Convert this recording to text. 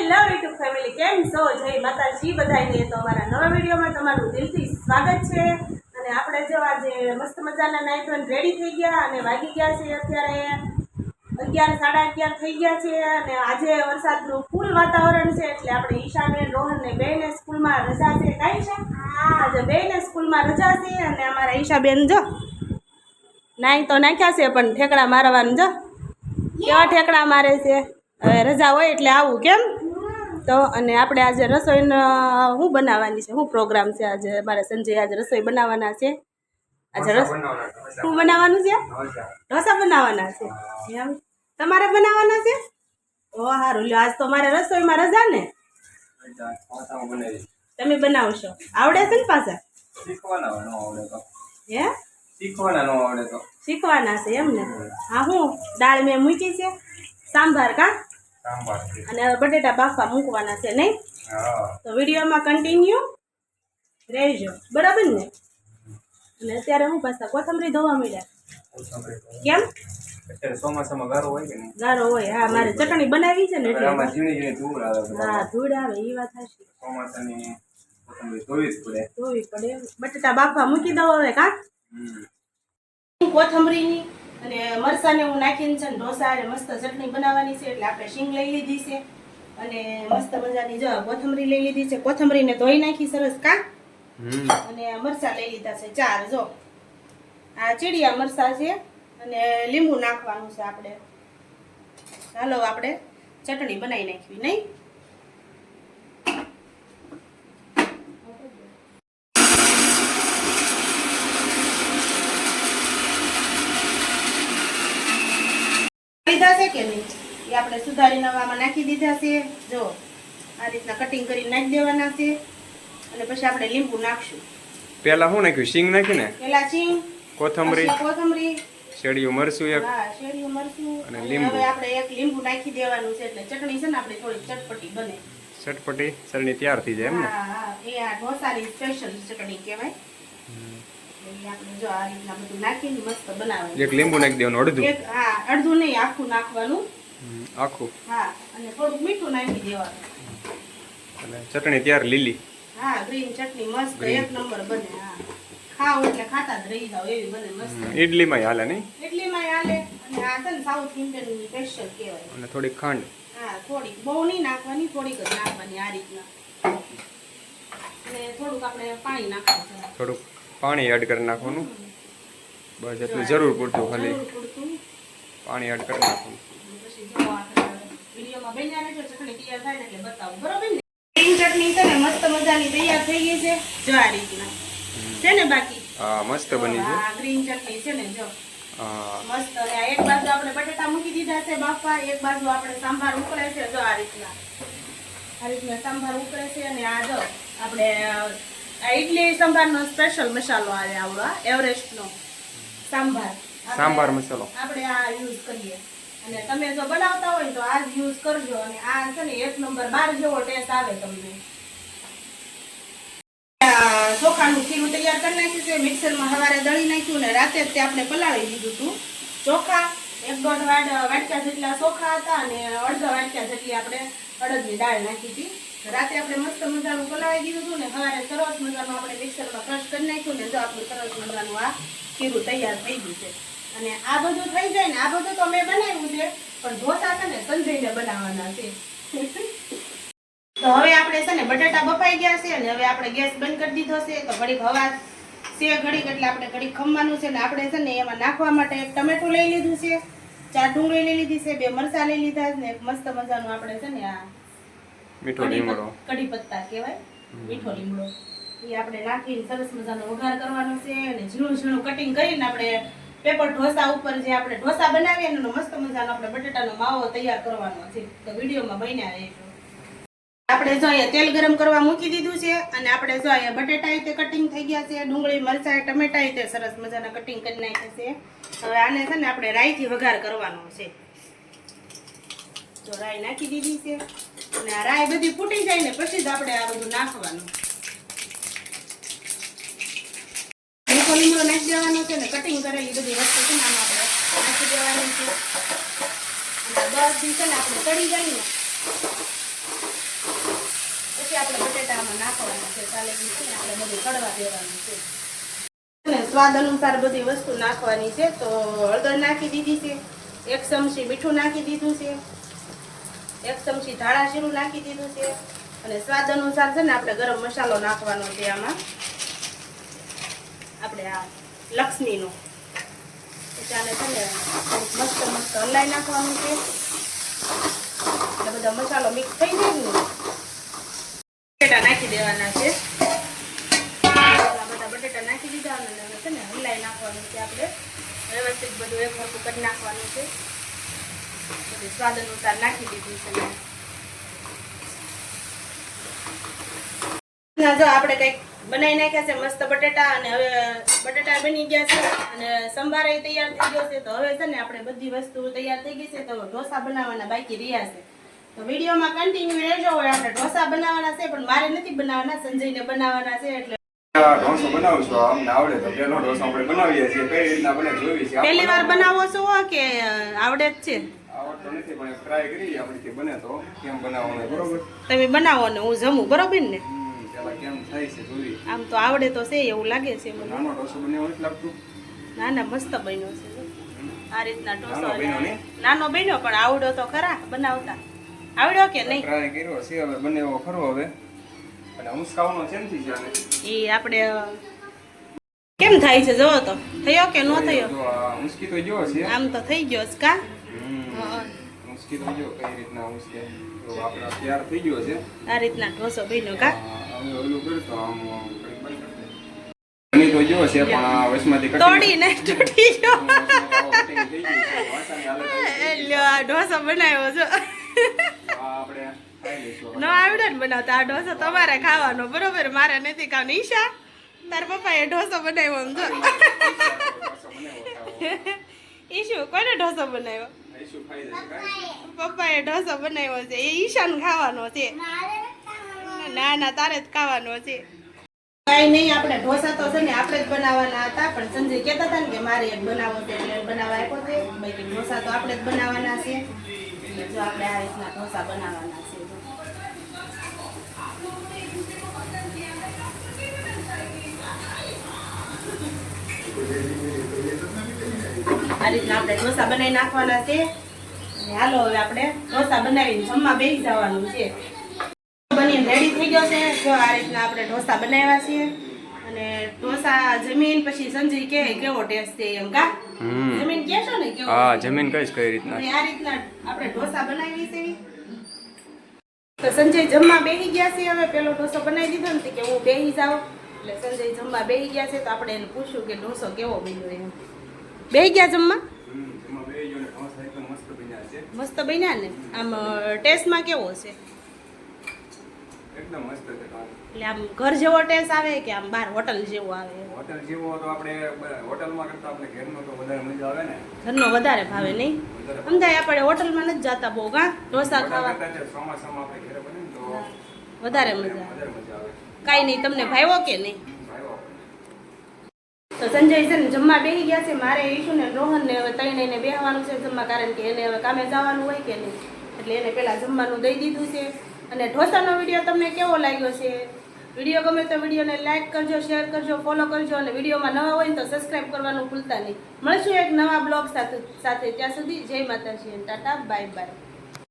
Hello YouTube family, કેમ છો? જય માતાજી બધાને. તો અમારા નવા વિડીયોમાં તમારું દિલથી સ્વાગત છે. અને આપણે જો આજે મસ્ત મજાના નાઈ ધોઈને રેડી થઈ ગયા અને વાગી ગયા છે અત્યારે 11 સાડા 11 થઈ ગયા છે. અને આજે વરસાદનું ફૂલ વાતાવરણ છે એટલે આપણે ઈશાબેન રોહનને બેને સ્કૂલમાં રજા છે. કાંઈ છે આજે બેને સ્કૂલમાં રજા છે અને અમારા ઈશાબેન જો નાઈ તો નાખ્યા છે પણ ઠેકડા મારવાનું જો કેવા ઠેકડા મારે છે. હવે રજા હોય એટલે આવું કેમ તો. અને આપણે આજે રસોઈનો શું બનાવવાની છે, શું પ્રોગ્રામ છે આજે? મારે સંજય આજે રસોઈ બનાવવાના છે. આજે શું બનાવવાનું છે? ઢોસા બનાવવાના છે એમ? તમારે બનાવવાના છે? ઓ સારું લ્યો, આજ તો મારે રસોઈમાં રજા ને. તમે બનાવશો? આવડે છે ને પાછા? હે શીખવાના છે એમ ને? હા, હું દાળ મેં મૂકી છે, સાંભાર કા અને બટેટા બાફવા મૂકવાના છે નહીં? તો વિડીયોમાં કન્ટિન્યુ રહેજો, બરાબર ને? અને અત્યારે હું પાછા કોથમરી ધોવા મળ્યા. કેમ? ચોમાસામાં ગારો હોય કે નહીં? ગારો હોય. હા, મારે ચટણી બનાવી છે ને એટલે ધૂળ આવે. હા, ધૂળ આવે એ વાત હશે. ચોમાસાની ધોવી પડે. બટેટા બાફવા મૂકી દઉં હવે કા કોથમરીની અને મરસાને હું નાખીને છે ને ઢોસા અને મસ્ત ચટણી બનાવવાની છે. એટલે આપણે શીંગ લઈ લીધી છે અને મસ્ત મજાની જો કોથમરી લઈ લીધી છે. કોથમરીને ધોઈ નાખી સરસ કા અને મરસા લઈ લીધા છે 4. જો આ ચીડિયા મરસા છે અને લીંબુ નાખવાનું છે આપણે. ચાલો આપણે ચટણી બનાવી નાખવી નહીં? લીધા છે કે નહીં એ આપણે સુધારી નવામાં નાખી દીધા છે. જો આ રીતના કટિંગ કરીને નાખી દેવાના છે અને પછી આપણે લીંબુ નાખશું. પેલા શું નાખ્યું? શીંગ નાખીને પેલા સિંગ, કોથમરી, શેરડીયું મરચું એક, હા શેરડીયું મરચું અને લીંબુ. હવે આપણે એક લીંબુ નાખી દેવાનું છે એટલે ચટણી છે ને આપણી થોડી ચટપટી બને. ચટપટી ચટણી તૈયાર થઈ જાય એમ ને? હા હા, એ આ ઢોસાની સ્પેશિયલ ચટણી કહેવાય. આપણે જો આ રીતના બધું નાખીને મસ્ત બનાવવાનું. એક લીંબુ નાખી દેવાનું, અડધું? હા, અડધું નહીં, આખું નાખવાનું. આખું? હા, અને થોડુંક મીઠું નાખી દેવાનું. અને ચટણી તૈયાર લીલી? હા, ગ્રીન ચટણી મસ્ત એક નંબર બને. હા, ખાવ એટલે ખાતા જ રહી જાવ એવી બને મસ્ત. ઇડલીમાં હાલે નહીં? ઇડલીમાં હાલે. અને આ છે ને સાઉથ ઇન્ડિયન સ્પેશિયલ કહેવાય. અને થોડીક ખાંડ? હા, થોડીક, બહુ નહીં નાખવાની, થોડીક જ નાખવાની આ રીતના. અને થોડુંક આપણે પાણી નાખવાનું. થોડુંક પાણી એડ કરી નાખવાનું. બસ એટલું જરૂર પૂરતું, ખાલી પાણી એડ કરી નાખવાનું. પછી જો આપણે વિડીયોમાં બન્યા રહેજો, ચટણી તૈયાર થાય ને એટલે બતાવું, બરોબર ને? ગ્રીન ચટણી છે ને મસ્ત મજાની તૈયાર થઈ ગઈ છે. જો આ રીતના છે ને બાકી. હા, મસ્ત બની છે. હા, ગ્રીન ચટણી છે ને જો હા મસ્ત. અને એક બાજુ આપણે બટેટા મૂકી દીધા છે બાફવા, એક બાજુ આપણે સાંભાર ઉકળે છે. જો આ રીતના સાંભાર ઉકળે છે. અને આ જો આપણે આ ઇડલી સંભારનો સ્પેશિયલ મસાલો આવે આવડો, એવરેસ્ટનો સાંભાર મસાલો આપણે આ યુઝ કરીએ. અને તમે જો બનાવતા હોય તો આ જ યુઝ કરજો. અને આ છે ને 1 નંબર 12 જેવો ટેસ્ટ આવે તમને. ચોખાનું ખીરું તૈયાર કરી નાખ્યું છે, મિક્સરમાં સવારે દળી નાખ્યું ને રાતે જ તે આપણે પલાળી દીધું હતું. ચોખા 1-1.5 વાટકા જેટલા ચોખા હતા અને અડધા વાટકા જેટલી આપણે અડદની દાળ નાખી હતી. રાતે આપણે મસ્ત મજાનું પલાળી દીધું હતું ને સવારે સરસ મજાનું આપણે મિક્સરમાં ક્રશ કરી નાખ્યું ને જો આપણું સરસ મજાનું આ ખીરું તૈયાર થઈ ગયું છે. અને આ બધું થઈ જાય ને, આ બધું તો મેં બનાવ્યું છે પણ ઢોસા છે ને સંજયને બનાવવાના છે. તો હવે આપણે છે ને બટાટા બફાઈ ગયા છે અને હવે આપણે ગેસ બંધ કરી દીધો છે. તો ઘડીક હવા છે ઘડીક એટલે આપણે ઘડીક ખમવાનું છે. ને આપણે છે ને એમાં નાખવા માટે એક ટમેટું લઈ લીધું છે, 4 ડુંગળી લઈ લીધી છે, 2 મરચાં લઈ લીધા છે ને એક મસ્ત મજાનું આપણે છે ને આ મીઠો લીમડો, કઢી પત્તા કહેવાય, મીઠો લીમડો, એ આપણે નાખીને સરસ મજાનો વઘાર કરવાનો છે. અને ઝીણું ઝીણું કટિંગ કરીને આપણે પેપર ઢોસા ઉપર જે આપણે ઢોસા બનાવીએ એનો મસ્ત મજાનો આપણે બટેટાનો માવો તૈયાર કરવાનો છે. તો વિડીયોમાં બન્યા રહેજો. આપણે જો અહીંયા તેલ ગરમ કરવા મૂકી દીધું છે અને આપણે જો અહીંયા બટેટા તે કટિંગ થઈ ગયા છે, ડુંગળી મરચાં ટમેટા તે સરસ મજાના કટિંગ કરી નાખ્યા છે. હવે આને છે ને આપણે રાઈથી વઘાર કરવાનો છે. તો રાઈ નાખી દીધી છે અને આ રાઈ બધી ફૂટી જાય ને પછી જ આપણે આ બધું નાખવાનું. મીઠો લીમડો નાખી દેવાનો છે ને કટિંગ કરેલી બધી વસ્તુ છે ને આમાં આપણે નાખી દેવાની છે. અને 10 દિવસ છે ને આપણે તળી જાય ને પછી આપણે બટેટામાં નાખવાના છે ચાલે છે ને આપણે બધું કડવા દેવાનું છે અને સ્વાદ અનુસાર બધી વસ્તુ નાખવાની છે. તો હળદર નાખી દીધી છે, 1 ચમચી મીઠું નાખી દીધું છે, 1 ચમચી ધાણા જીરું નાખી દીધું છે અને સ્વાદ અનુસાર છે ને આપણે ગરમ મસાલો નાખવાનો છે આમાં, આપણે આ લક્ષ્મીનો. ચાલે છે ને મસ્ત મસ્ત હલાઈ નાખવાનું છે એટલે બધા મસાલો મિક્સ થઈ જાય ને બટેટા નાખી દેવાના છે. બધા બટેટા નાખી દીધા અને છે ને હલાઈ નાખવાનું છે આપણે વ્યવસ્થિત બધું એક વખત કરી નાખવાનું છે. બધું સ્વાદ અનુસાર નાખી દીધું છે. જો આપણે કંઈક બનાવી નાખ્યા છે મસ્ત બટેટા અને હવે બટેટા બની ગયા છે અને સંભારે તૈયાર થઈ ગયો છે. તો હવે છે ને આપણે બધી વસ્તુ તૈયાર થઈ ગઈ છે. તો ઢોસા બનાવવાના બાકી રહ્યા છે. તો વિડીયોમાં કન્ટિન્યુ રહેજો. હવે આપણે ઢોસા બનાવવાના છે પણ મારે નથી બનાવવાના, સંજયને બનાવવાના છે. એટલે ઢોસો બનાવું છું, અમને આવડે તો પેલો ઢોસો આપણે બનાવીએ છીએ. કઈ રીતના બને જોઈ છે. પહેલી વાર બનાવો છો કે આવડે જ છે? આવડતો નથી પણ ટ્રાય કરી આપણીથી બને તો કેમ બનાવવાનું, બરોબર? તમે બનાવો ને હું જમું, બરોબર ને? પેલા કેમ થાય છે જોઈ. આમ તો આવડે તો છે એવું લાગે છે મને. નાનો ઢોસો બનાવ્યો નથી લાગતું? ના ના, મસ્ત બન્યો છે. આ રીતના ઢોસો નાનો બન્યો ને? નાનો બન્યો પણ આવડ્યો તો ખરા બનાવતા. આવડ્યો કે નહીં? ટ્રાય કર્યો છે, હવે બને એવો ખરો હવે. અને ઉંસકાવાનો છે નથી જાને. એ આપણે કેમ થાય છે જોવો તો, થયો કે ન થયો? જો આ ઉંસકી તો જો છે. આમ તો થઈ ગયો છે કા? ઉંસકી તો જો કઈ રીતના ઉંસકે. તો આપણે તૈયાર થઈ ગયો છે. આ રીતના ઢોસો બન્યો કા? હવે ઓલું કરતો આમ બની તો જો છે પણ આ વચમાંથી તોડીને તૂટી ગયો. લ્યો આ ઢોસો બનાવ્યો છો. આપણે ખાઈ લઈશું. ન આવડે ને બનાવતા. આ ઢોસો તમારે ખાવાનો, બરોબર? મારે નથી ખાવાનો. ઈશા તાર પપ્પાએ ઢોસો બનાવ્યો એમ જો. ઈશુ કોને ઢોસો બનાવ્યો? પપ્પાએ ઢોસો બનાવ્યો છે, એ ઈશાને ખાવાનો છે. ના ના, તારે જ ખાવાનો છે. કઈ નહીં, આપણે ઢોસા તો છે ને આપણે જ બનાવવાના હતા પણ સંજય કહેતા હતા ને કે મારે એક બનાવવો છે એટલે બનાવવા આપ્યો છે. બાકી ઢોસા તો આપણે જ બનાવવાના છે. એટલે જો આપણે આ રીતના ઢોસા બનાવવાના છે. આ રીતના આપણે ઢોસા બનાવી નાખવાના છે. અને હાલો હવે આપણે ઢોસા બનાવીને જમવા બેસી જવાનું છે. બનીને રેડી થઈ ગયો છે. જો આ રીતના આપણે ઢોસા બનાવ્યા છીએ અને ઢોસા જમીન પછી સંજય કહે કેવો ટેસ્ટ છે એમ કા? જમીન કહેશો ને કેવો? હા, જમીન કઈશ કઈ રીતના. અને આ રીતના આપણે ઢોસા બનાવી છે. તો સંજય જમવા બેસી ગયા છે. હવે પેલો ઢોસો બનાવી દીધો ને કે હું બેસી જાઉં એટલે સંજય જમવા બેસી ગયા છે. તો આપણે એને પૂછ્યું કે ઢોસો કેવો બન્યો એમ. બેસી ગયા જમવા? મસ્ત બન્યા ને? આમ ટેસ્ટમાં કેવો છે? એકદમ મસ્ત છે. એટલે આમ ઘર જેવો ટેસ્ટ આવે કે આમ બહાર હોટલ જેવો આવે? હોટલ જેવો તો આપણે હોટલમાં કરતા આપણે ઘરનો તો વધારે મજા આવે ને. ઘરનો વધારે ભાવે નહીં? સમજાય આપણે હોટલમાં નથી જતા બહુ કા ઢોસા ખાવા. ચોમાસામાં આપણે ઘરે બને ને તો વધારે મજા આવે. કાંઈ નહીં, તમને ભાવ્યો કે નહીં? તો સંજય છે ને જમવા બેસી ગયા છે. મારે ઈશુ ને રોહન ને હવે ત્રણેયને બેસવાનું છે જમવા, કારણ કે એને હવે કામે જવાનું હોય કે નહીં એટલે એને પહેલા જમવાનું દઈ દીધું છે. અને ઢોસાનો વિડીયો તમને કેવો લાગ્યો છે? વિડીયો ગમે તો વિડીયોને લાઈક કરજો, શેર કરજો, ફોલો કરજો અને વિડીયોમાં નવા હોય ને તો સબસ્ક્રાઈબ કરવાનું ભૂલતા નહીં. મળશું એક નવા બ્લોગ સાથે. ત્યાં સુધી જય માતાજી, ટાટા, બાય બાય.